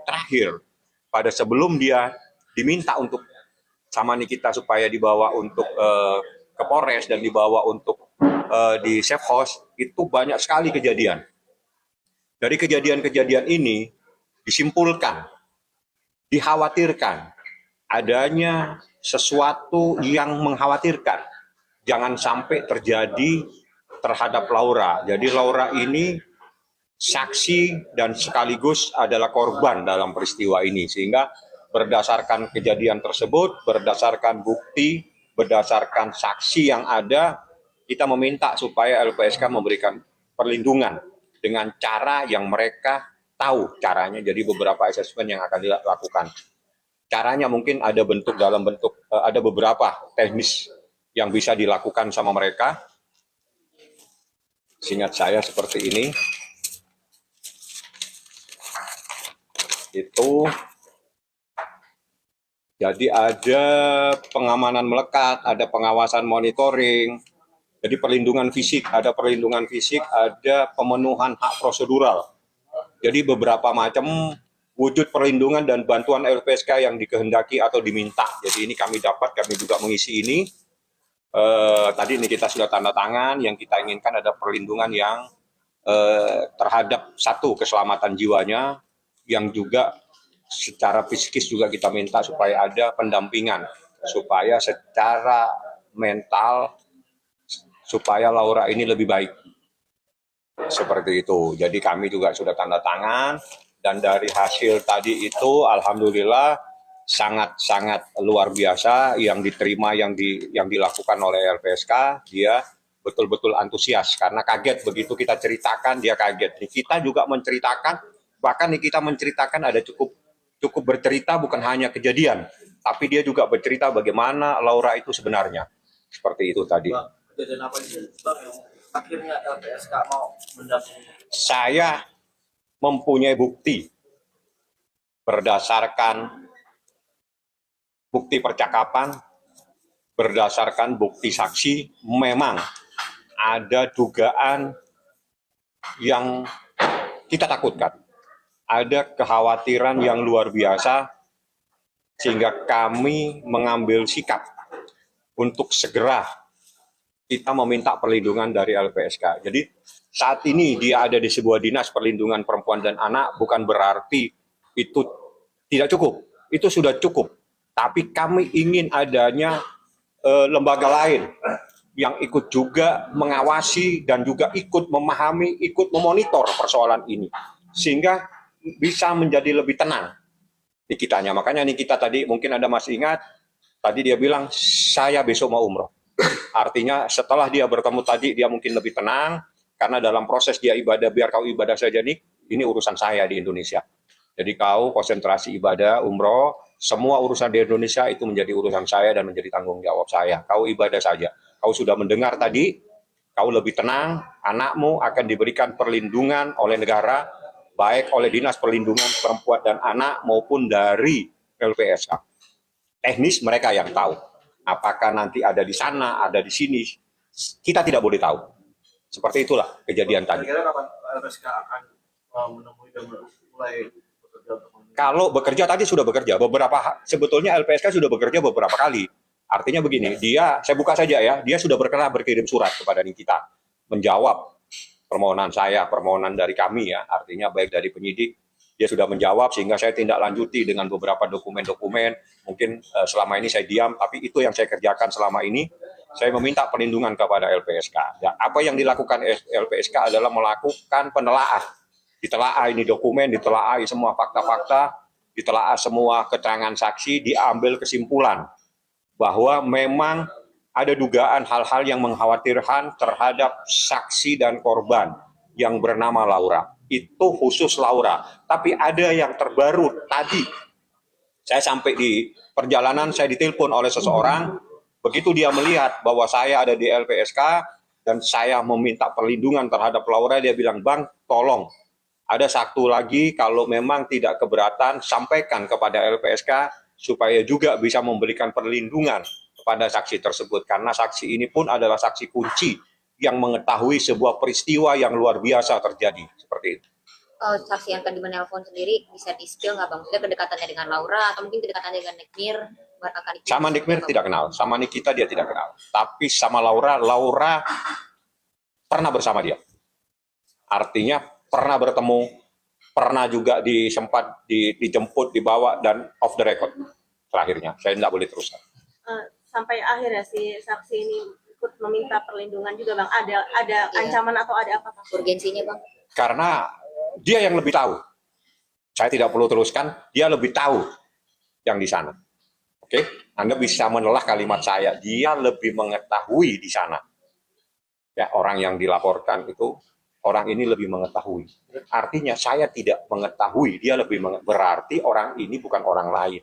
terakhir pada sebelum dia diminta untuk sama Nikita supaya dibawa untuk ke Polres dan dibawa untuk di safe house, itu banyak sekali kejadian. Dari kejadian-kejadian ini disimpulkan, dikhawatirkan adanya sesuatu yang mengkhawatirkan. Jangan sampai terjadi terhadap Laura. Jadi Laura ini saksi dan sekaligus adalah korban dalam peristiwa ini. Sehingga berdasarkan kejadian tersebut, berdasarkan bukti, berdasarkan saksi yang ada, kita meminta supaya LPSK memberikan perlindungan dengan cara yang mereka tahu caranya. Jadi beberapa asesmen yang akan dilakukan. Caranya mungkin ada dalam bentuk, ada beberapa teknis yang bisa dilakukan sama mereka. Seingat saya seperti ini. Itu jadi ada pengamanan melekat, ada pengawasan monitoring, jadi perlindungan fisik, ada pemenuhan hak prosedural. Jadi beberapa macam wujud perlindungan dan bantuan LPSK yang dikehendaki atau diminta. Jadi ini kami juga mengisi ini. Tadi ini kita sudah tanda tangan, yang kita inginkan ada perlindungan yang terhadap satu, keselamatan jiwanya, yang juga secara psikis juga kita minta supaya ada pendampingan, supaya secara mental, supaya Laura ini lebih baik. Seperti itu. Jadi kami juga sudah tanda tangan, dan dari hasil tadi itu alhamdulillah sangat-sangat luar biasa yang diterima, yang dilakukan oleh LPSK. Dia betul-betul antusias karena kaget begitu kita ceritakan, dia kaget. Kita juga menceritakan, bahkan kita menceritakan ada cukup bercerita, bukan hanya kejadian, tapi dia juga bercerita bagaimana Laura itu sebenarnya. Seperti itu tadi. Bang, kejadian apa ini Bang yang akhirnya LPSK mau mendampingi? Saya mempunyai bukti berdasarkan bukti percakapan, berdasarkan bukti saksi, memang ada dugaan yang kita takutkan. Ada kekhawatiran yang luar biasa, sehingga kami mengambil sikap untuk segera kita meminta perlindungan dari LPSK. Jadi saat ini dia ada di sebuah dinas perlindungan perempuan dan anak, bukan berarti itu tidak cukup. Itu sudah cukup. Tapi kami ingin adanya lembaga lain yang ikut juga mengawasi dan juga ikut memahami, ikut memonitor persoalan ini. Sehingga bisa menjadi lebih tenang Nikitanya. Makanya Nikita tadi, mungkin Anda masih ingat, tadi dia bilang, saya besok mau umroh. Artinya setelah dia bertemu tadi, dia mungkin lebih tenang, karena dalam proses dia ibadah, biar kau ibadah saja nih, ini urusan saya di Indonesia. Jadi kau konsentrasi ibadah, umroh, semua urusan di Indonesia itu menjadi urusan saya dan menjadi tanggung jawab saya. Kau ibadah saja. Kau sudah mendengar tadi, kau lebih tenang, anakmu akan diberikan perlindungan oleh negara, baik oleh Dinas Perlindungan Perempuan dan Anak maupun dari LPSK. Teknis mereka yang tahu. Apakah nanti ada di sana, ada di sini, kita tidak boleh tahu. Seperti itulah kejadian tadi. Kira-kira kapan LPSK akan menemui dan mulai bekerja? Kalau bekerja tadi sudah bekerja. Sebetulnya LPSK sudah bekerja beberapa kali. Artinya begini, saya buka saja ya, dia sudah berkirim surat kepada Nikita, menjawab permohonan saya, permohonan dari kami ya, artinya baik dari penyidik, dia sudah menjawab, sehingga saya tindak lanjuti dengan beberapa dokumen-dokumen. Mungkin selama ini saya diam, tapi itu yang saya kerjakan selama ini. Saya meminta perlindungan kepada LPSK. Ya, apa yang dilakukan LPSK adalah melakukan penelaah. Ditelaah ini dokumen, ditelaah semua fakta-fakta, ditelaah semua keterangan saksi, diambil kesimpulan bahwa memang ada dugaan hal-hal yang mengkhawatirkan terhadap saksi dan korban yang bernama Laura. Itu khusus Laura. Tapi ada yang terbaru tadi. Saya sampai di perjalanan, saya ditelepon oleh seseorang. Begitu dia melihat bahwa saya ada di LPSK dan saya meminta perlindungan terhadap Laura, dia bilang, "Bang, tolong. Ada satu lagi, kalau memang tidak keberatan, sampaikan kepada LPSK supaya juga bisa memberikan perlindungan kepada saksi tersebut. Karena saksi ini pun adalah saksi kunci yang mengetahui sebuah peristiwa yang luar biasa terjadi." Seperti itu. saksi yang tadi menelpon sendiri bisa di-spill nggak Bang? Maksudnya kedekatannya dengan Laura atau mungkin kedekatannya dengan Nikmir? Sama Nikmir tidak kenal, sama Nikita dia tidak kenal. Tapi sama Laura, Laura pernah bersama dia. Artinya pernah bertemu, pernah juga sempat dijemput, dibawa, dan off the record. Terakhirnya, saya tidak boleh teruskan. Sampai akhirnya si saksi ini ikut meminta perlindungan juga Bang. Ada ancaman atau ada apa Bang? Urgensinya Bang? Karena dia yang lebih tahu. Saya tidak perlu teruskan, dia lebih tahu yang di sana. Oke, Anda bisa menelah kalimat saya, dia lebih mengetahui di sana. Ya, orang yang dilaporkan itu, orang ini lebih mengetahui. Artinya saya tidak mengetahui, dia lebih berarti orang ini bukan orang lain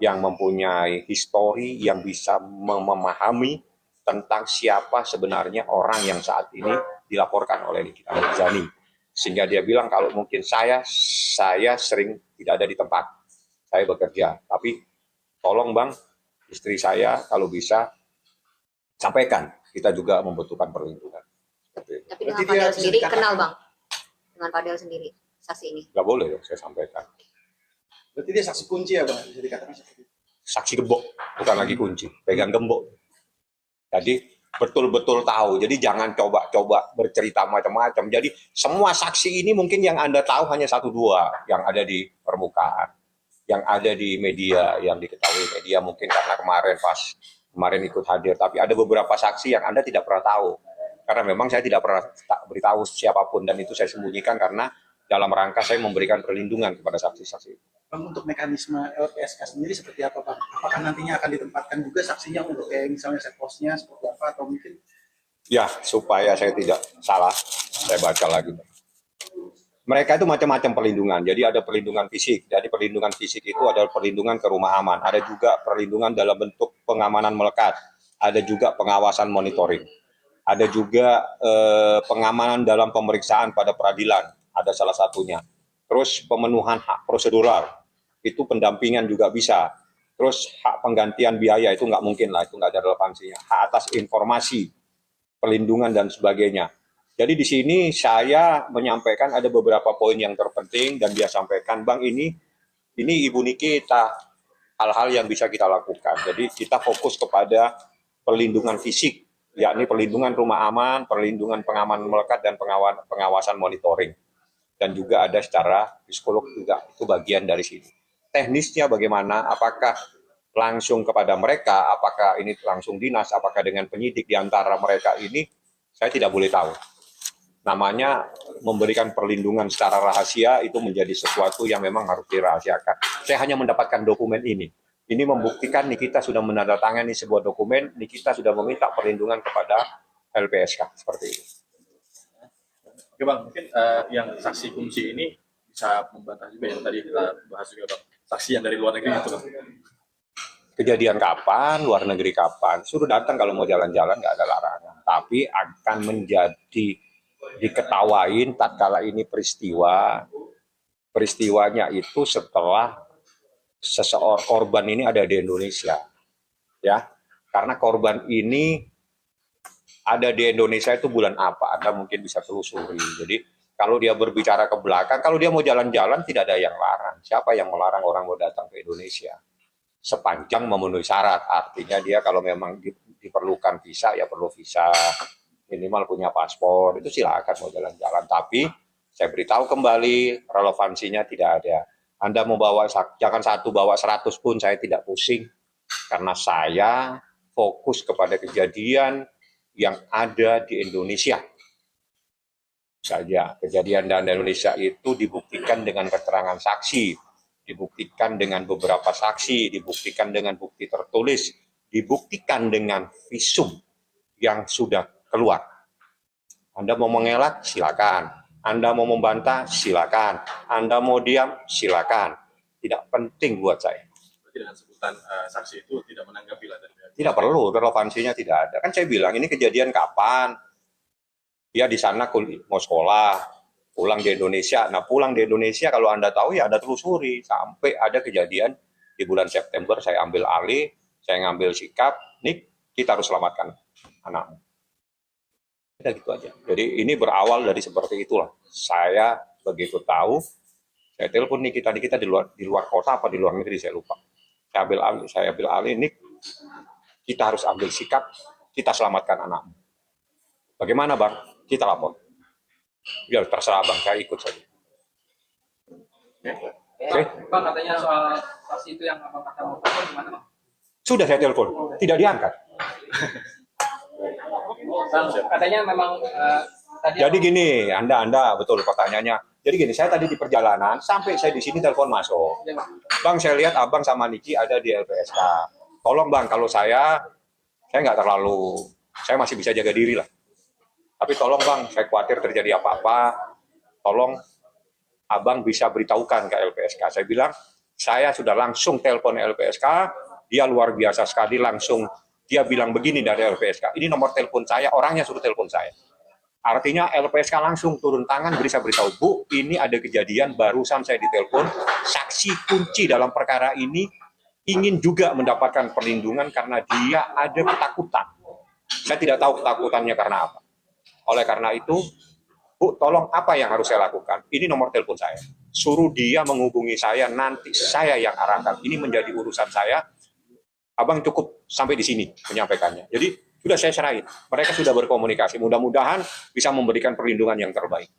yang mempunyai histori, yang bisa memahami tentang siapa sebenarnya orang yang saat ini dilaporkan oleh Nikita Mirzani. Sehingga dia bilang kalau mungkin saya sering tidak ada di tempat, saya bekerja, tapi tolong Bang, istri saya kalau bisa sampaikan, kita juga membutuhkan perlindungan. Tapi dengan Fadel sendiri kenal Bang? Dengan Fadel sendiri, saksi ini? Nggak boleh dong saya sampaikan. Berarti dia saksi kunci ya Bang, bisa dikatakan seperti itu. Saksi gembok, bukan lagi kunci, pegang gembok. Jadi betul-betul tahu, jadi jangan coba-coba bercerita macam-macam. Jadi semua saksi ini mungkin yang Anda tahu hanya 1-2 yang ada di permukaan, yang ada di media, yang diketahui media mungkin karena kemarin ikut hadir, tapi ada beberapa saksi yang Anda tidak pernah tahu. Karena memang saya tidak pernah beritahu siapapun, dan itu saya sembunyikan karena dalam rangka saya memberikan perlindungan kepada saksi-saksi. Bang, untuk mekanisme LPSK sendiri seperti apa Bang? Apakah nantinya akan ditempatkan juga saksinya untuk kayak misalnya set postnya seperti apa, atau mungkin? Ya, supaya saya tidak salah, saya baca lagi. Mereka itu macam-macam perlindungan. Jadi ada perlindungan fisik. Jadi perlindungan fisik itu adalah perlindungan ke rumah aman. Ada juga perlindungan dalam bentuk pengamanan melekat. Ada juga pengawasan monitoring. Ada juga pengamanan dalam pemeriksaan pada peradilan. Ada salah satunya. Terus pemenuhan hak prosedural. Itu pendampingan juga bisa. Terus hak penggantian biaya itu nggak mungkin lah. Itu nggak ada relevansinya. Hak atas informasi, perlindungan, dan sebagainya. Jadi di sini saya menyampaikan ada beberapa poin yang terpenting dan dia sampaikan, Bang, ini Ibu Niki hal-hal yang bisa kita lakukan. Jadi kita fokus kepada perlindungan fisik, yakni perlindungan rumah aman, perlindungan pengamanan melekat, dan pengawasan monitoring. Dan juga ada secara psikolog juga, itu bagian dari sini. Teknisnya bagaimana, apakah langsung kepada mereka, apakah ini langsung dinas, apakah dengan penyidik di antara mereka ini, saya tidak boleh tahu. Namanya memberikan perlindungan secara rahasia itu menjadi sesuatu yang memang harus dirahasiakan. Saya hanya mendapatkan dokumen ini. Ini membuktikan Nikita sudah menandatangani sebuah dokumen, Nikita sudah meminta perlindungan kepada LPSK, seperti itu. Oke Bang, mungkin yang saksi kunci ini bisa membantah juga yang tadi kita bahas juga Bang. Saksi yang dari luar negeri itu Bang. Kejadian kapan, luar negeri kapan, suruh datang kalau mau jalan-jalan, nggak ada larangan. Tapi akan menjadi diketawain tatkala ini peristiwanya itu setelah seseorang korban ini ada di Indonesia, ya, karena korban ini ada di Indonesia itu bulan apa, Anda mungkin bisa telusuri. Jadi kalau dia berbicara ke belakang, kalau dia mau jalan-jalan tidak ada yang larang. Siapa yang melarang orang mau datang ke Indonesia? Sepanjang memenuhi syarat, artinya dia kalau memang diperlukan visa ya perlu visa, minimal punya paspor, itu silakan mau jalan-jalan. Tapi saya beritahu kembali, relevansinya tidak ada. Anda mau bawa, jangan satu bawa 100 pun saya tidak pusing, karena saya fokus kepada kejadian yang ada di Indonesia saja. Kejadian di Indonesia itu dibuktikan dengan keterangan saksi, dibuktikan dengan beberapa saksi, dibuktikan dengan bukti tertulis, dibuktikan dengan visum yang sudah keluar. Anda mau mengelak, silakan. Anda mau membantah, silakan. Anda mau diam, silakan. Tidak penting buat saya. Berarti dengan sebutan saksi itu tidak menanggapi lah dari pihak. Tidak perlu, relevansinya tidak ada. Kan saya bilang ini kejadian kapan? Dia di sana mau sekolah, pulang di Indonesia. Nah, pulang di Indonesia kalau Anda tahu ya Anda telusuri. Sampai ada kejadian di bulan September saya ambil alih, saya ngambil sikap, nih kita harus selamatkan anakmu. Udah gitu aja. Jadi ini berawal dari seperti itulah. Saya Begitu tahu, saya telepon Nikita di luar kota apa di luar negeri saya lupa. Saya ambil alih, Nik, kita harus ambil sikap, kita selamatkan anakmu. Bagaimana bang? Kita lapor. Ya terserah bang, saya ikut saja. Oke. Bang, katanya soal saksi itu yang abang kata mau telepon gimana bang? Sudah saya telepon, tidak diangkat. Bang, katanya memang tadi Jadi gini, Anda betul pertanyaannya. Jadi gini, saya tadi di perjalanan sampai saya di sini telepon masuk. Ya, Bang. Bang, saya lihat abang sama Niki ada di LPSK. Tolong bang, kalau saya nggak terlalu, saya masih bisa jaga diri lah. Tapi tolong bang, saya khawatir terjadi apa-apa. Tolong abang bisa beritahukan ke LPSK. Saya bilang, saya sudah langsung telepon LPSK. Dia luar biasa sekali, langsung dia bilang begini dari LPSK. Ini nomor telepon saya, orangnya suruh telepon saya. Artinya LPSK langsung turun tangan bisa beritahu, Bu, ini ada kejadian, barusan saya ditelepon, saksi kunci dalam perkara ini ingin juga mendapatkan perlindungan karena dia ada ketakutan. Saya tidak tahu ketakutannya karena apa. Oleh karena itu, Bu, tolong apa yang harus saya lakukan? Ini nomor telepon saya. Suruh dia menghubungi saya, nanti saya yang arahkan. Ini menjadi urusan saya. Abang cukup sampai di sini menyampaikannya. Jadi, sudah saya serahin. Mereka sudah berkomunikasi. Mudah-mudahan bisa memberikan perlindungan yang terbaik.